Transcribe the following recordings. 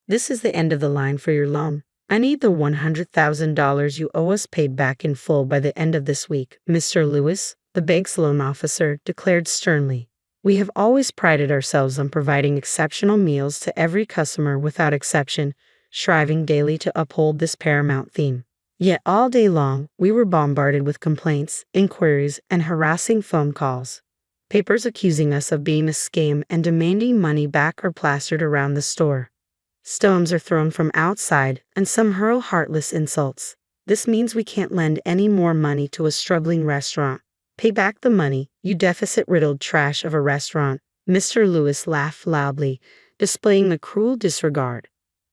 This is the end of the line for your loan. I need the $100,000 you owe us paid back in full by the end of this week, Mr. Lewis, the bank's loan officer, declared sternly. We have always prided ourselves on providing exceptional meals to every customer without exception, striving daily to uphold this paramount theme. Yet all day long, we were bombarded with complaints, inquiries, and harassing phone calls. Papers accusing us of being a scam and demanding money back are plastered around the store. Stones are thrown from outside, and some hurl heartless insults. This means we can't lend any more money to a struggling restaurant. Pay back the money, you deficit-riddled trash of a restaurant. Mr. Lewis laughed loudly, displaying a cruel disregard.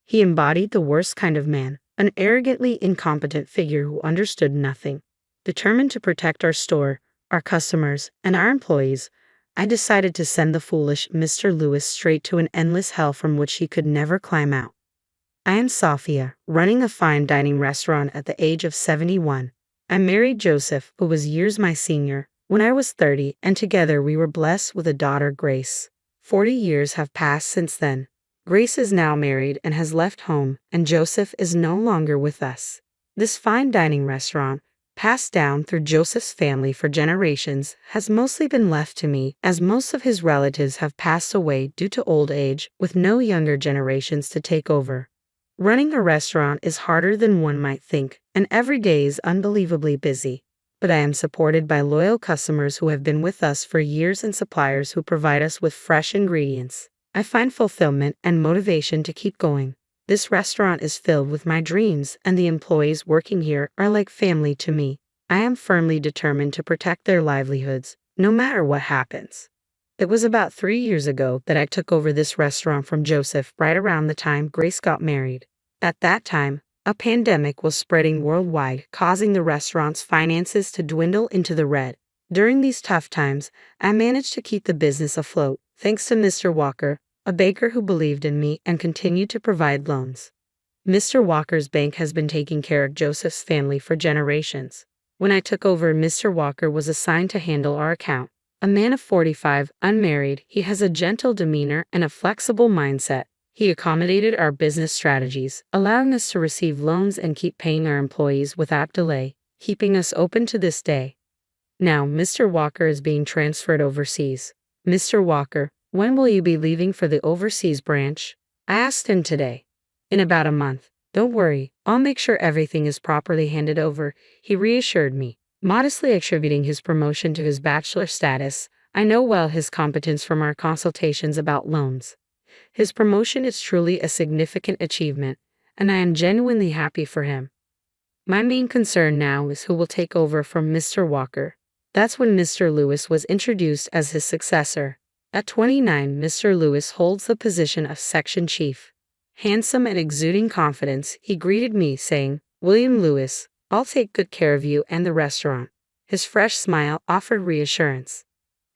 He embodied the worst kind of man, an arrogantly incompetent figure who understood nothing. Determined to protect our store, our customers, and our employees, I decided to send the foolish Mr. Lewis straight to an endless hell from which he could never climb out. I am Sophia, running a fine dining restaurant at the age of 71. I married Joseph, who was years my senior, when I was 30, and together we were blessed with a daughter, Grace. 40 years have passed since then. Grace is now married and has left home, and Joseph is no longer with us. This fine dining restaurant, passed down through Joseph's family for generations, has mostly been left to me, as most of his relatives have passed away due to old age, with no younger generations to take over. Running a restaurant is harder than one might think, and every day is unbelievably busy. But I am supported by loyal customers who have been with us for years and suppliers who provide us with fresh ingredients. I find fulfillment and motivation to keep going. This restaurant is filled with my dreams, and the employees working here are like family to me. I am firmly determined to protect their livelihoods, no matter what happens. It was about 3 years ago that I took over this restaurant from Joseph, right around the time Grace got married. At that time, a pandemic was spreading worldwide, causing the restaurant's finances to dwindle into the red. During these tough times, I managed to keep the business afloat, thanks to Mr. Walker, a banker who believed in me and continued to provide loans. Mr. Walker's bank has been taking care of Joseph's family for generations. When I took over, Mr. Walker was assigned to handle our account. A man of 45, unmarried, he has a gentle demeanor and a flexible mindset. He accommodated our business strategies, allowing us to receive loans and keep paying our employees without delay, keeping us open to this day. Now, Mr. Walker is being transferred overseas. Mr. Walker, when will you be leaving for the overseas branch? I asked him today. In about a month. Don't worry, I'll make sure everything is properly handed over, he reassured me. Modestly attributing his promotion to his bachelor status, I know well his competence from our consultations about loans. His promotion is truly a significant achievement, and I am genuinely happy for him. My main concern now is who will take over from Mr. Walker. That's when Mr. Lewis was introduced as his successor. At 29, Mr. Lewis holds the position of section chief. Handsome and exuding confidence, he greeted me, saying, "William Lewis, I'll take good care of you and the restaurant." His fresh smile offered reassurance.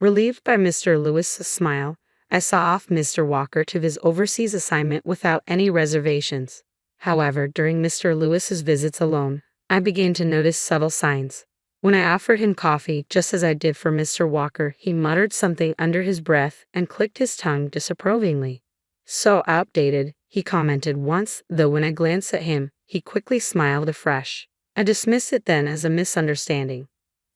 Relieved by Mr. Lewis's smile, I saw off Mr. Walker to his overseas assignment without any reservations. However, during Mr. Lewis's visits alone, I began to notice subtle signs. When I offered him coffee, just as I did for Mr. Walker, he muttered something under his breath and clicked his tongue disapprovingly. "So outdated," he commented once, though when I glanced at him, he quickly smiled afresh. I dismissed it then as a misunderstanding.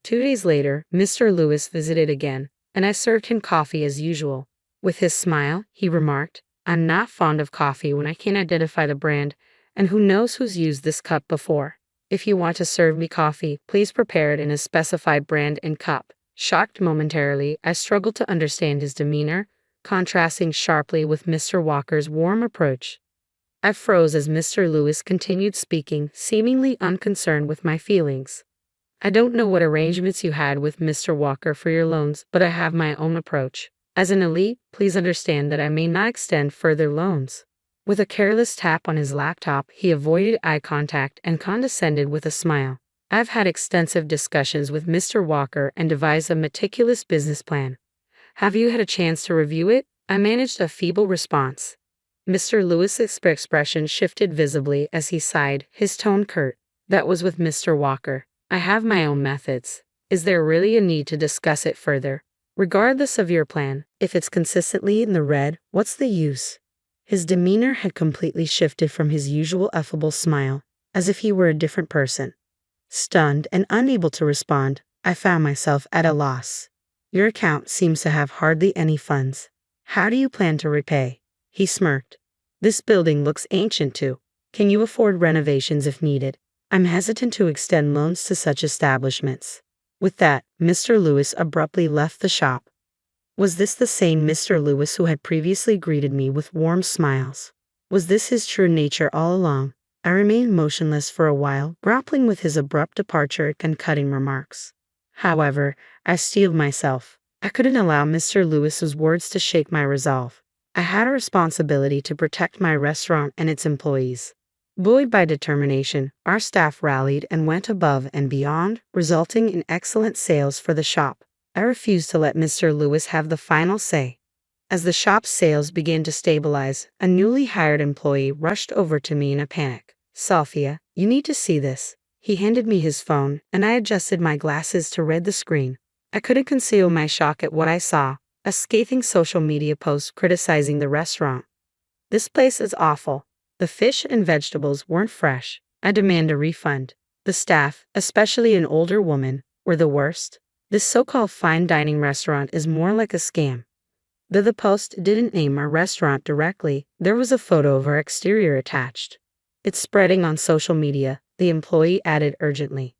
2 days later, Mr. Lewis visited again, and I served him coffee as usual. With his smile, he remarked, "I'm not fond of coffee when I can't identify the brand, and who knows who's used this cup before. If you want to serve me coffee, please prepare it in a specified brand and cup." Shocked momentarily, I struggled to understand his demeanor, contrasting sharply with Mr. Walker's warm approach. I froze as Mr. Lewis continued speaking, seemingly unconcerned with my feelings. "I don't know what arrangements you had with Mr. Walker for your loans, but I have my own approach. As an elite, please understand that I may not extend further loans." With a careless tap on his laptop, he avoided eye contact and condescended with a smile. "I've had extensive discussions with Mr. Walker and devised a meticulous business plan. Have you had a chance to review it?" I managed a feeble response. Mr. Lewis's expression shifted visibly as he sighed, his tone curt. "That was with Mr. Walker. I have my own methods. Is there really a need to discuss it further? Regardless of your plan, if it's consistently in the red, what's the use?" His demeanor had completely shifted from his usual affable smile, as if he were a different person. Stunned and unable to respond, I found myself at a loss. Your account seems to have hardly any funds. How do you plan to repay? He smirked. This building looks ancient too. Can you afford renovations if needed? I'm hesitant to extend loans to such establishments. With that, Mr. Lewis abruptly left the shop. Was this the same Mr. Lewis who had previously greeted me with warm smiles? Was this his true nature all along? I remained motionless for a while, grappling with his abrupt departure and cutting remarks. However, I steeled myself. I couldn't allow Mr. Lewis's words to shake my resolve. I had a responsibility to protect my restaurant and its employees. Buoyed by determination, our staff rallied and went above and beyond, resulting in excellent sales for the shop. I refused to let Mr. Lewis have the final say. As the shop's sales began to stabilize, a newly hired employee rushed over to me in a panic. Sophia, you need to see this. He handed me his phone, and I adjusted my glasses to read the screen. I couldn't conceal my shock at what I saw, a scathing social media post criticizing the restaurant. This place is awful. The fish and vegetables weren't fresh. I demand a refund. The staff, especially an older woman, were the worst. This so-called fine dining restaurant is more like a scam. Though the post didn't name our restaurant directly, there was a photo of our exterior attached. It's spreading on social media, the employee added urgently.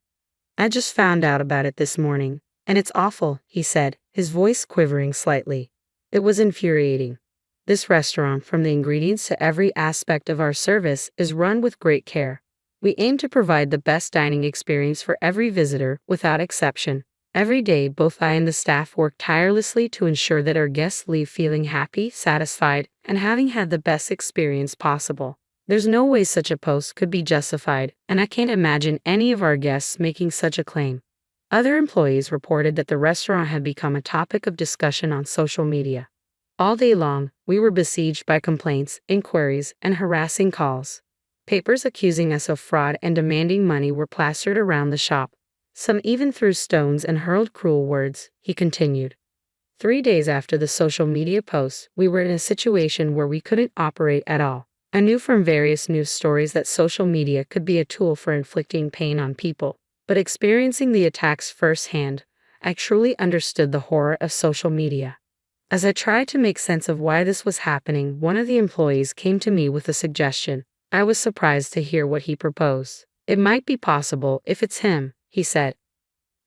I just found out about it this morning, and it's awful, he said, his voice quivering slightly. It was infuriating. This restaurant, from the ingredients to every aspect of our service, is run with great care. We aim to provide the best dining experience for every visitor, without exception. Every day, both I and the staff work tirelessly to ensure that our guests leave feeling happy, satisfied, and having had the best experience possible. There's no way such a post could be justified, and I can't imagine any of our guests making such a claim. Other employees reported that the restaurant had become a topic of discussion on social media. All day long, we were besieged by complaints, inquiries, and harassing calls. Papers accusing us of fraud and demanding money were plastered around the shop. Some even threw stones and hurled cruel words, he continued. 3 days after the social media posts, we were in a situation where we couldn't operate at all. I knew from various news stories that social media could be a tool for inflicting pain on people, but experiencing the attacks firsthand, I truly understood the horror of social media. As I tried to make sense of why this was happening, one of the employees came to me with a suggestion. I was surprised to hear what he proposed. It might be possible if it's him, he said.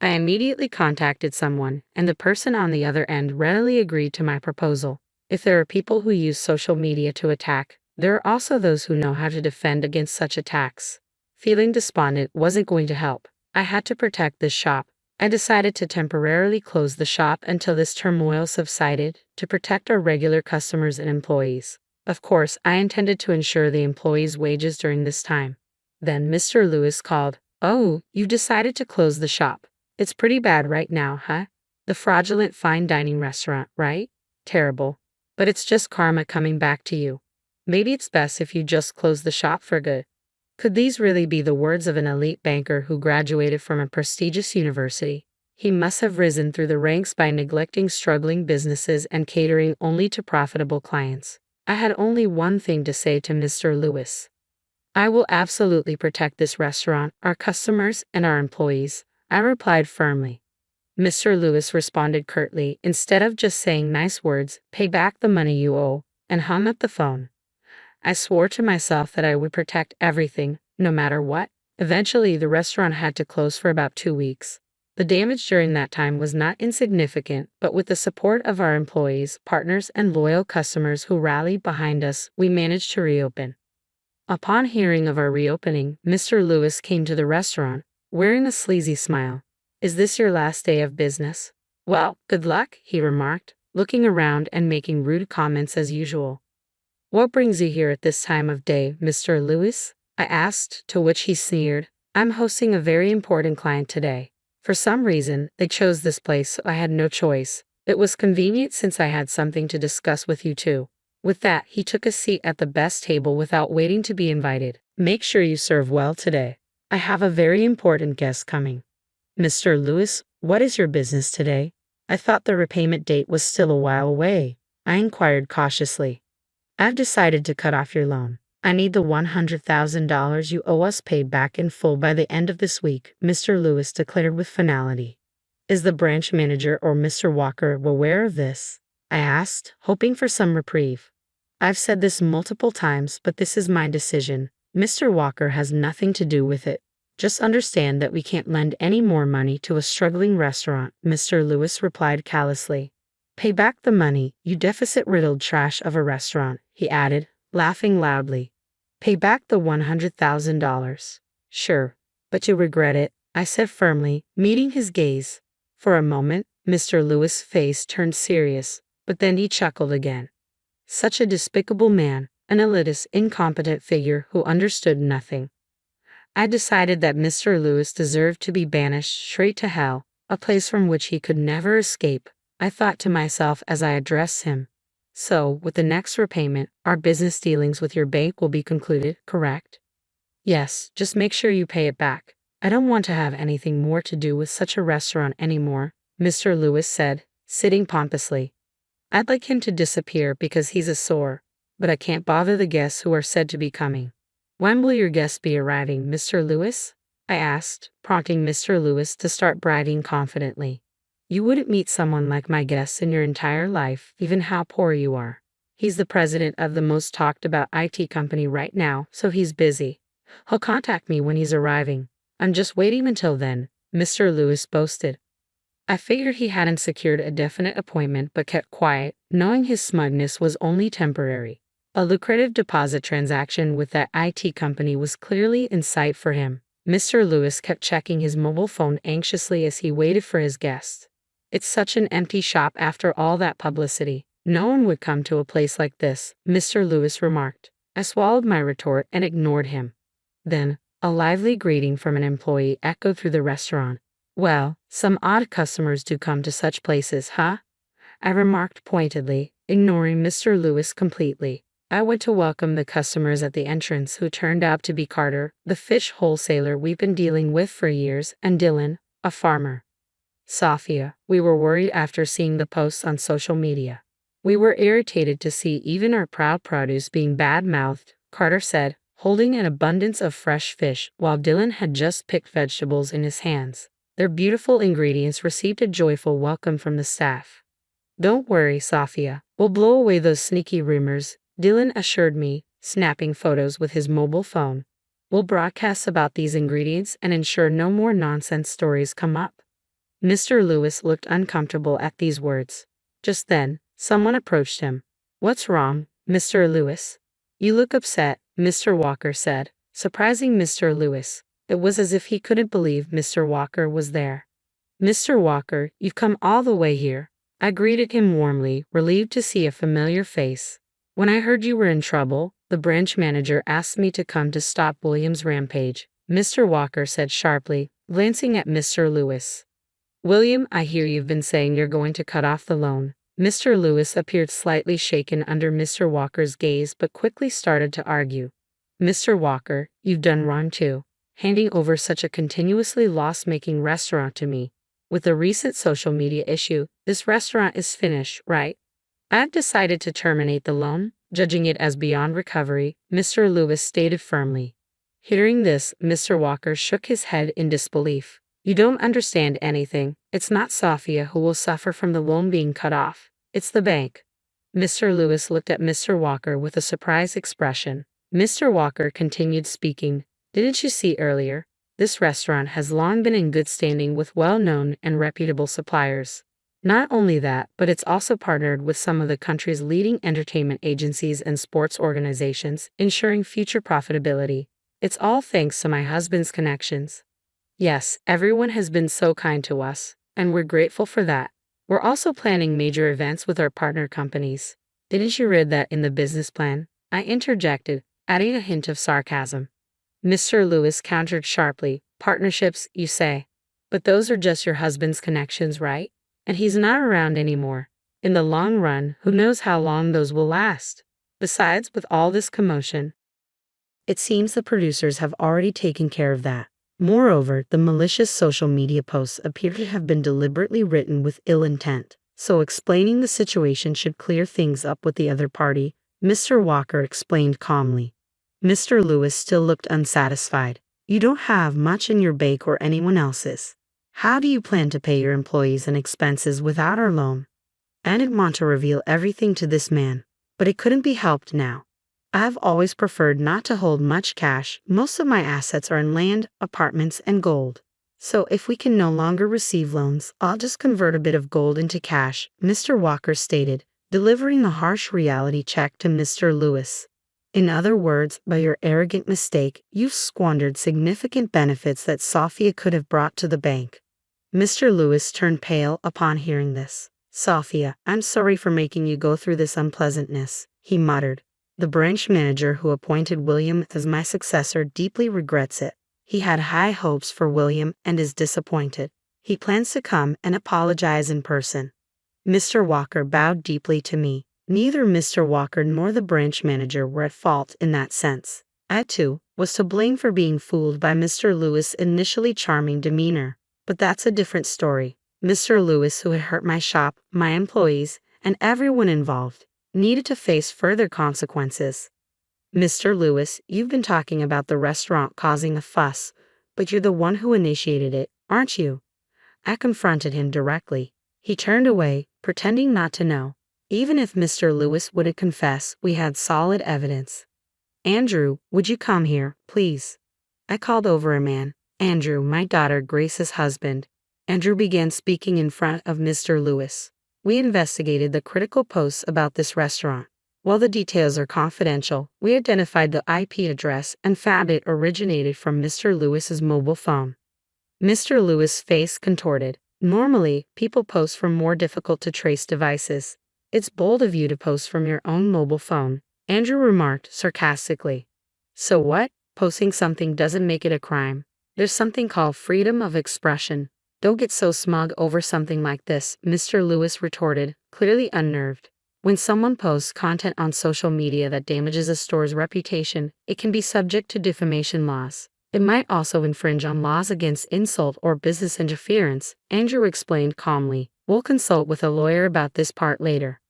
I immediately contacted someone, and the person on the other end readily agreed to my proposal. If there are people who use social media to attack, there are also those who know how to defend against such attacks. Feeling despondent wasn't going to help. I had to protect this shop. I decided to temporarily close the shop until this turmoil subsided, to protect our regular customers and employees. Of course, I intended to ensure the employees' wages during this time. Then Mr. Lewis called. Oh, you decided to close the shop. It's pretty bad right now, huh? The fraudulent fine dining restaurant, right? Terrible. But it's just karma coming back to you. Maybe it's best if you just close the shop for good. Could these really be the words of an elite banker who graduated from a prestigious university? He must have risen through the ranks by neglecting struggling businesses and catering only to profitable clients. I had only one thing to say to Mr. Lewis. I will absolutely protect this restaurant, our customers, and our employees, I replied firmly. Mr. Lewis responded curtly, instead of just saying nice words, pay back the money you owe, and hung up the phone. I swore to myself that I would protect everything, no matter what. Eventually, the restaurant had to close for about 2 weeks. The damage during that time was not insignificant, but with the support of our employees, partners, and loyal customers who rallied behind us, we managed to reopen. Upon hearing of our reopening, Mr. Lewis came to the restaurant, wearing a sleazy smile. Is this your last day of business? Well, good luck, he remarked, looking around and making rude comments as usual. What brings you here at this time of day, Mr. Lewis? I asked, to which he sneered. I'm hosting a very important client today. For some reason, they chose this place, so I had no choice. It was convenient since I had something to discuss with you too. With that, he took a seat at the best table without waiting to be invited. Make sure you serve well today. I have a very important guest coming. Mr. Lewis, what is your business today? I thought the repayment date was still a while away. I inquired cautiously. I've decided to cut off your loan. I need the $100,000 you owe us paid back in full by the end of this week, Mr. Lewis declared with finality. Is the branch manager or Mr. Walker aware of this? I asked, hoping for some reprieve. I've said this multiple times, but this is my decision. Mr. Walker has nothing to do with it. Just understand that we can't lend any more money to a struggling restaurant, Mr. Lewis replied callously. Pay back the money, you deficit-riddled trash of a restaurant, he added, laughing loudly. Pay back the $100,000. Sure, but you'll regret it, I said firmly, meeting his gaze. For a moment, Mr. Lewis' face turned serious, but then he chuckled again. Such a despicable man, an elitist, incompetent figure who understood nothing. I decided that Mr. Lewis deserved to be banished straight to hell, a place from which he could never escape, I thought to myself as I addressed him. So, with the next repayment, our business dealings with your bank will be concluded, correct? Yes, just make sure you pay it back. I don't want to have anything more to do with such a restaurant anymore, Mr. Lewis said, sitting pompously. I'd like him to disappear because he's a sore, but I can't bother the guests who are said to be coming. When will your guests be arriving, Mr. Lewis? I asked, prompting Mr. Lewis to start bragging confidently. You wouldn't meet someone like my guests in your entire life, even how poor you are. He's the president of the most talked about IT company right now, so he's busy. He'll contact me when he's arriving. I'm just waiting until then, Mr. Lewis boasted. I figured he hadn't secured a definite appointment but kept quiet, knowing his smugness was only temporary. A lucrative deposit transaction with that IT company was clearly in sight for him. Mr. Lewis kept checking his mobile phone anxiously as he waited for his guest. It's such an empty shop after all that publicity. No one would come to a place like this, Mr. Lewis remarked. I swallowed my retort and ignored him. Then, a lively greeting from an employee echoed through the restaurant. Well, some odd customers do come to such places, huh? I remarked pointedly, ignoring Mr. Lewis completely. I went to welcome the customers at the entrance, who turned out to be Carter, the fish wholesaler we've been dealing with for years, and Dylan, a farmer. Sophia, we were worried after seeing the posts on social media. We were irritated to see even our proud produce being bad-mouthed, Carter said, holding an abundance of fresh fish while Dylan had just picked vegetables in his hands. Their beautiful ingredients received a joyful welcome from the staff. Don't worry, Sophia, we'll blow away those sneaky rumors, Dylan assured me, snapping photos with his mobile phone. We'll broadcast about these ingredients and ensure no more nonsense stories come up. Mr. Lewis looked uncomfortable at these words. Just then, someone approached him. What's wrong, Mr. Lewis? You look upset, Mr. Walker said, surprising Mr. Lewis. It was as if he couldn't believe Mr. Walker was there. Mr. Walker, you've come all the way here. I greeted him warmly, relieved to see a familiar face. When I heard you were in trouble, the branch manager asked me to come to stop William's rampage, Mr. Walker said sharply, glancing at Mr. Lewis. William, I hear you've been saying you're going to cut off the loan. Mr. Lewis appeared slightly shaken under Mr. Walker's gaze but quickly started to argue. Mr. Walker, you've done wrong too, handing over such a continuously loss-making restaurant to me. With the recent social media issue, this restaurant is finished, right? I've decided to terminate the loan, judging it as beyond recovery, Mr. Lewis stated firmly. Hearing this, Mr. Walker shook his head in disbelief. You don't understand anything. It's not Sophia who will suffer from the loan being cut off. It's the bank. Mr. Lewis looked at Mr. Walker with a surprised expression. Mr. Walker continued speaking. Didn't you see earlier? This restaurant has long been in good standing with well-known and reputable suppliers. Not only that, but it's also partnered with some of the country's leading entertainment agencies and sports organizations, ensuring future profitability. It's all thanks to my husband's connections. Yes, everyone has been so kind to us, and we're grateful for that. We're also planning major events with our partner companies. Didn't you read that in the business plan? I interjected, adding a hint of sarcasm. Mr. Lewis countered sharply. Partnerships, you say? But those are just your husband's connections, right? And he's not around anymore. In the long run, who knows how long those will last? Besides, with all this commotion, it seems the producers have already taken care of that. Moreover, the malicious social media posts appear to have been deliberately written with ill intent, so explaining the situation should clear things up with the other party, Mr. Walker explained calmly. Mr. Lewis still looked unsatisfied. You don't have much in your bank or anyone else's. How do you plan to pay your employees and expenses without our loan? I didn't want to reveal everything to this man, but it couldn't be helped now. I've always preferred not to hold much cash. Most of my assets are in land, apartments, and gold. So if we can no longer receive loans, I'll just convert a bit of gold into cash, Mr. Walker stated, delivering a harsh reality check to Mr. Lewis. In other words, by your arrogant mistake, you've squandered significant benefits that Sophia could have brought to the bank. Mr. Lewis turned pale upon hearing this. Sophia, I'm sorry for making you go through this unpleasantness, he muttered. The branch manager who appointed William as my successor deeply regrets it. He had high hopes for William and is disappointed. He plans to come and apologize in person. Mr. Walker bowed deeply to me. Neither Mr. Walker nor the branch manager were at fault in that sense. I, too, was to blame for being fooled by Mr. Lewis' initially charming demeanor. But that's a different story. Mr. Lewis, who had hurt my shop, my employees, and everyone involved, needed to face further consequences. Mr. Lewis, you've been talking about the restaurant causing a fuss, but you're the one who initiated it, aren't you? I confronted him directly. He turned away, pretending not to know. Even if Mr. Lewis wouldn't confess, we had solid evidence. Andrew, would you come here, please? I called over a man. Andrew, my daughter Grace's husband. Andrew began speaking in front of Mr. Lewis. We investigated the critical posts about this restaurant. While the details are confidential, we identified the IP address and found it originated from Mr. Lewis's mobile phone. Mr. Lewis' face contorted. Normally, people post from more difficult-to-trace devices. It's bold of you to post from your own mobile phone, Andrew remarked sarcastically. So what? Posting something doesn't make it a crime. There's something called freedom of expression. Don't get so smug over something like this, Mr. Lewis retorted, clearly unnerved. When someone posts content on social media that damages a store's reputation, it can be subject to defamation laws. It might also infringe on laws against insult or business interference, Andrew explained calmly. We'll consult with a lawyer about this part later.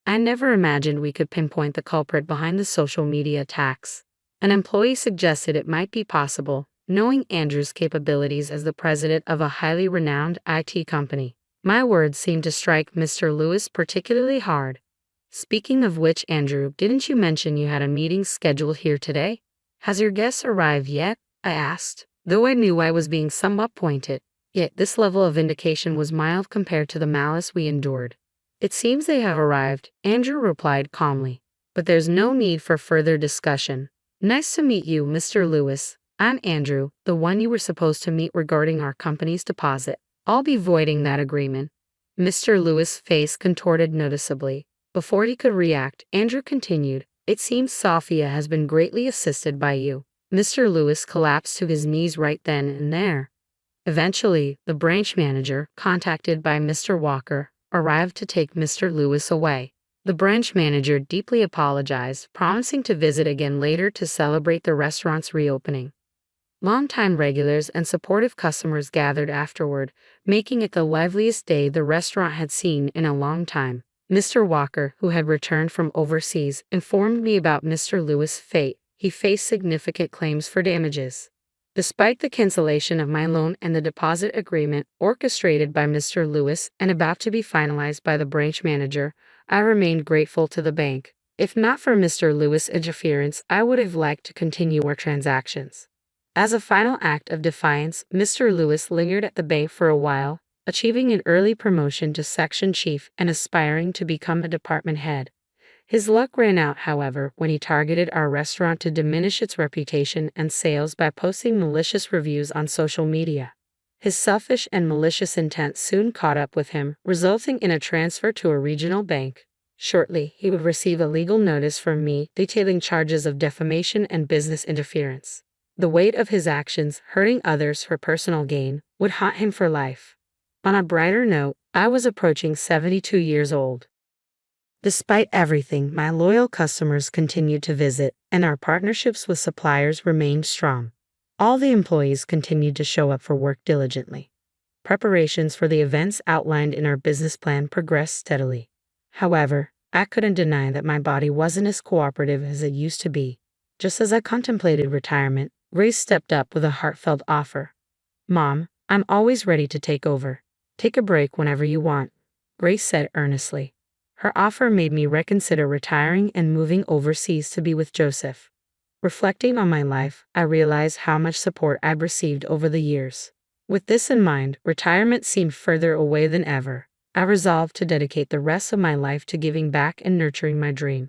I never imagined we could pinpoint the culprit behind the social media attacks. An employee suggested it might be possible, knowing Andrew's capabilities as the president of a highly renowned IT company. My words seemed to strike Mr. Lewis particularly hard. Speaking of which, Andrew, didn't you mention you had a meeting scheduled here today? Has your guest arrived yet? I asked, though I knew I was being somewhat pointed. Yet this level of vindication was mild compared to the malice we endured. It seems they have arrived, Andrew replied calmly. But there's no need for further discussion. Nice to meet you, Mr. Lewis. I'm Andrew, the one you were supposed to meet regarding our company's deposit. I'll be voiding that agreement. Mr. Lewis' face contorted noticeably. Before he could react, Andrew continued, It seems Sophia has been greatly assisted by you. Mr. Lewis collapsed to his knees right then and there. Eventually, the branch manager, contacted by Mr. Walker, arrived to take Mr. Lewis away. The branch manager deeply apologized, promising to visit again later to celebrate the restaurant's reopening. Longtime regulars and supportive customers gathered afterward, making it the liveliest day the restaurant had seen in a long time. Mr. Walker, who had returned from overseas, informed me about Mr. Lewis' fate. He faced significant claims for damages. Despite the cancellation of my loan and the deposit agreement orchestrated by Mr. Lewis and about to be finalized by the branch manager, I remained grateful to the bank. If not for Mr. Lewis' interference, I would have liked to continue our transactions. As a final act of defiance, Mr. Lewis lingered at the bank for a while, achieving an early promotion to section chief and aspiring to become a department head. His luck ran out, however, when he targeted our restaurant to diminish its reputation and sales by posting malicious reviews on social media. His selfish and malicious intent soon caught up with him, resulting in a transfer to a regional bank. Shortly, he would receive a legal notice from me detailing charges of defamation and business interference. The weight of his actions, hurting others for personal gain, would haunt him for life. On a brighter note, I was approaching 72 years old. Despite everything, my loyal customers continued to visit, and our partnerships with suppliers remained strong. All the employees continued to show up for work diligently. Preparations for the events outlined in our business plan progressed steadily. However, I couldn't deny that my body wasn't as cooperative as it used to be. Just as I contemplated retirement, Grace stepped up with a heartfelt offer. Mom, I'm always ready to take over. Take a break whenever you want, Grace said earnestly. Her offer made me reconsider retiring and moving overseas to be with Joseph. Reflecting on my life, I realized how much support I've received over the years. With this in mind, retirement seemed further away than ever. I resolved to dedicate the rest of my life to giving back and nurturing my dream.